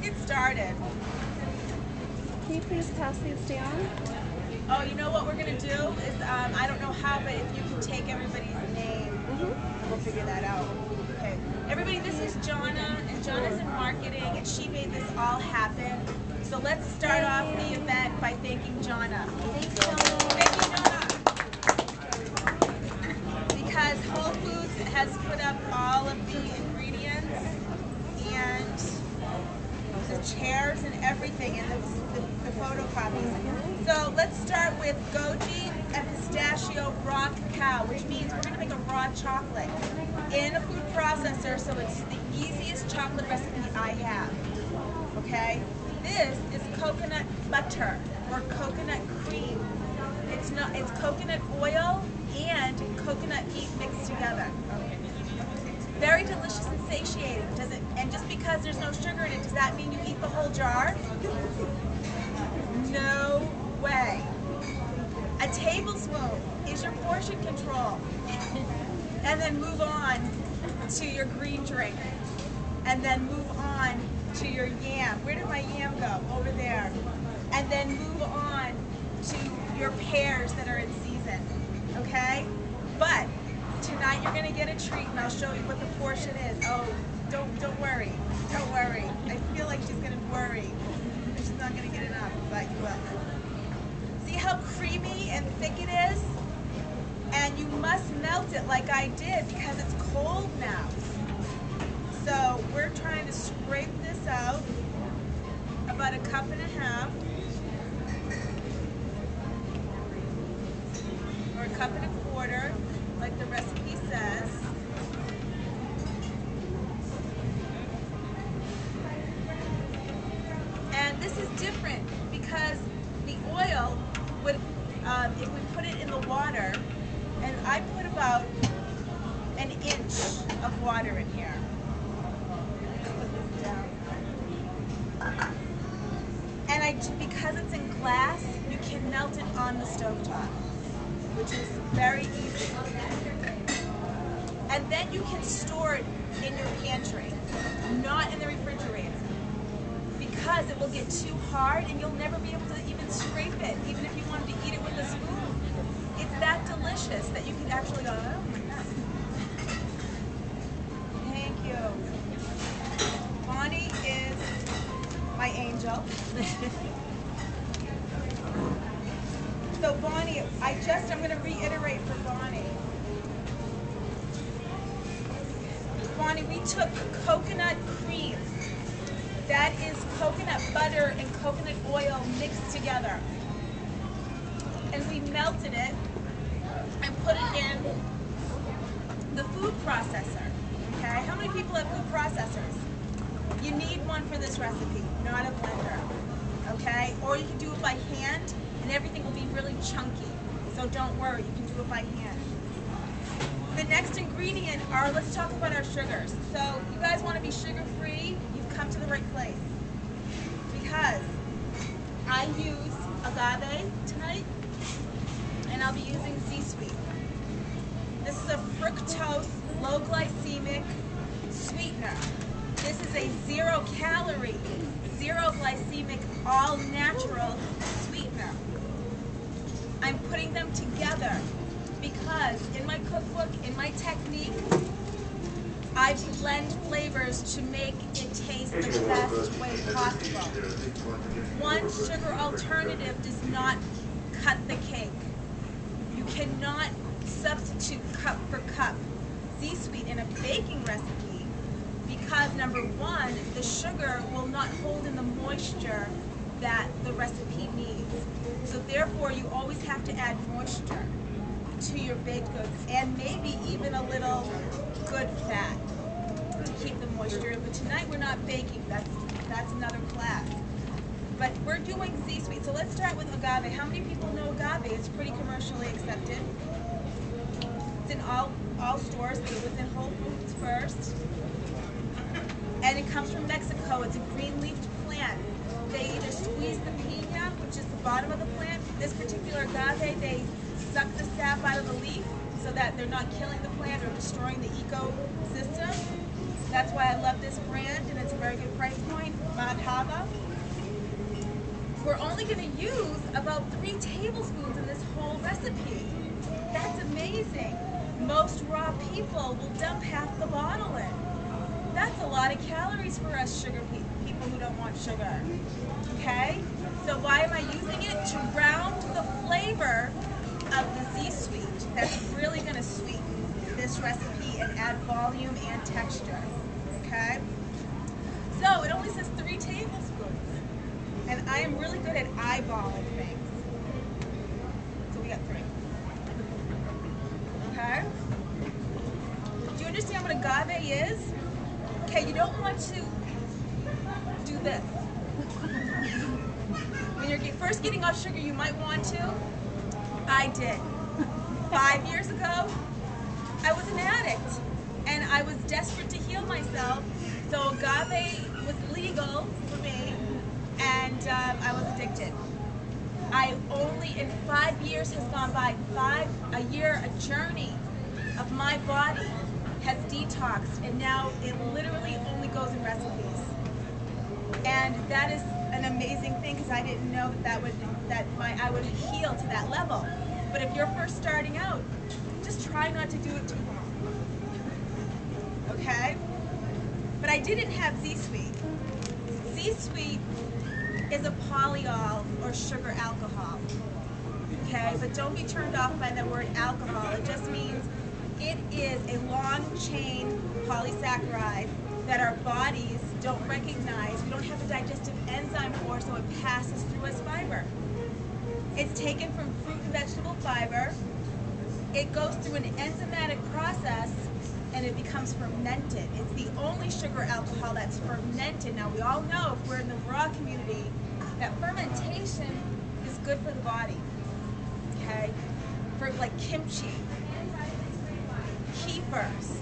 get started. Can you please pass these down? Oh, you know what we're going to do is, I don't know how, but if you can take everybody's name, we'll figure that out. Okay. Everybody, this is Jonna, and Jonna's in marketing, and she made this all happen. So let's start off the event by thanking Jonna. Thanks, Jonna. Thank you, Jonna. Because Whole Foods has put up all of the ingredients and the chairs and everything, and the photocopies. So let's start with Goji and Pistachio raw cacao, which means we're going to make a raw chocolate in a food processor, so it's the easiest chocolate recipe I have. Okay? This is coconut butter or coconut cream. It's coconut oil and coconut meat mixed together. Very delicious and satiating. And just because there's no sugar in it, does that mean you eat the whole jar? No way. A tablespoon is your portion control. And then move on to your green drink. And then move on to your yam. Where did my yam go? Over there. And then move on to your pears that are in season. Okay? But tonight you're going to get a treat, and I'll show you what the portion is. Oh, don't worry. Don't worry. I feel like she's going to worry. She's not going to get enough, but you will. See how creamy and thick it is? And you must melt it like I did because it's cold now. So we're trying to scrape this out, about a cup and a half, or a cup and a quarter, like the recipe says. And this is different because the oil would, if we put it in the water, and I put about an inch of water in here. And because it's in glass, you can melt it on the stovetop, which is very easy. And then you can store it in your pantry, not in the refrigerator, because it will get too hard and you'll never be able to even scrape it, even if you wanted to eat it with a spoon. It's that delicious that you can actually go, oh my God. Thank you. Bonnie is my angel. So Bonnie, I'm going to reiterate for Bonnie. Bonnie, we took coconut cream. That is coconut butter and coconut oil mixed together. And we melted it and put it in the food processor. Okay? How many people have food processors? You need one for this recipe, not a blender. Okay? Or you can do it by hand, and everything will be really chunky. So don't worry, you can do it by hand. The next ingredient are, let's talk about our sugars. So you guys want to be sugar-free, you've come to the right place. Because I use agave tonight, and I'll be using C-Sweet. This is a fructose, low glycemic sweetener. This is a 0-calorie, 0-glycemic, all-natural sweetener. I'm putting them together because in my cookbook, in my technique, I blend flavors to make it taste the best way possible. One sugar alternative does not cut the cake. You cannot substitute cup for cup C-Sweet in a baking recipe because, number one, the sugar will not hold in the moisture that the recipe needs. So therefore, you always have to add moisture to your baked goods, and maybe even a little good fat to keep the moisture in. But tonight we're not baking, that's another class. But we're doing C-Sweet. So let's start with agave. How many people know agave? It's pretty commercially accepted. It's in all stores, but it was in Whole Foods first. And it comes from Mexico. It's a green-leafed plant. They either squeeze the piña, which is the bottom of the plant. This particular agave, they suck the sap out of the leaf so that they're not killing the plant or destroying the ecosystem. That's why I love this brand, and it's a very good price point, Madhava. We're only going to use about 3 tablespoons in this whole recipe. That's amazing. Most raw people will dump half the bottle in. That's a lot of calories for us sugar people who don't want sugar. Okay? So why am I using it? To round the flavor of the Z-Sweet. That's really going to sweeten this recipe and add volume and texture. Okay? So it only says 3 tablespoons. And I am really good at eyeballing things. So we got 3. Okay? Do you understand what agave is? Okay, you don't want to do this. When you're first getting off sugar, you might want to. I did. 5 years ago, I was an addict, and I was desperate to heal myself, so agave was legal for me, and I was addicted. In 5 years has gone by, a year, a journey of my body has detoxed, and now it literally only goes in recipes. And that is an amazing thing, because I didn't know I would heal to that level. But if you're first starting out, just try not to do it too long. Okay? But I didn't have Z-Sweet. Z-Sweet is a polyol or sugar alcohol. Okay? But don't be turned off by the word alcohol. It just means it is a long chain polysaccharide that our bodies don't recognize. We don't have a digestive enzyme for, so it passes through as fiber. It's taken from fruit and vegetable fiber. It goes through an enzymatic process and it becomes fermented. It's the only sugar alcohol that's fermented. Now we all know, if we're in the raw community, that fermentation is good for the body. Okay? For like kimchi, kefirs.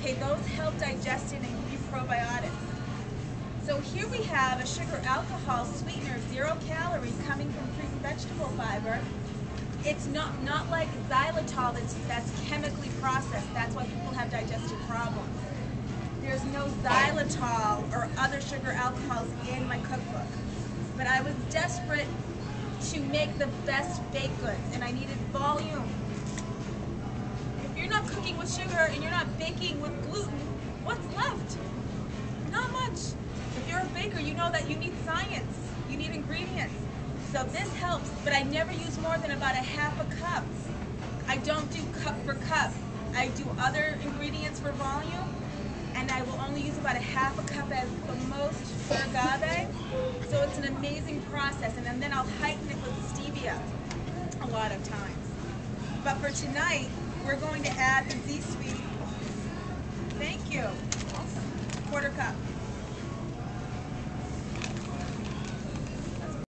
Okay, those help digestion and give you probiotics. So here we have a sugar alcohol sweetener, 0 calories, coming from fruit and vegetable fiber. It's not like xylitol that's chemically processed. That's why people have digestive problems. There's no xylitol or other sugar alcohols in my cookbook. But I was desperate to make the best baked goods, and I needed volume. If you're not cooking with sugar and you're not baking with gluten, what's left? Not much. If you're a baker, you know that you need science. You need ingredients. So this helps, but I never use more than about a half a cup. I don't do cup for cup. I do other ingredients for volume, and I will only use about a half a cup as the most for agave. So it's an amazing process, and then I'll heighten it with stevia a lot of times. But for tonight, we're going to add the Z-Sweet. Thank you. 1/4 cup.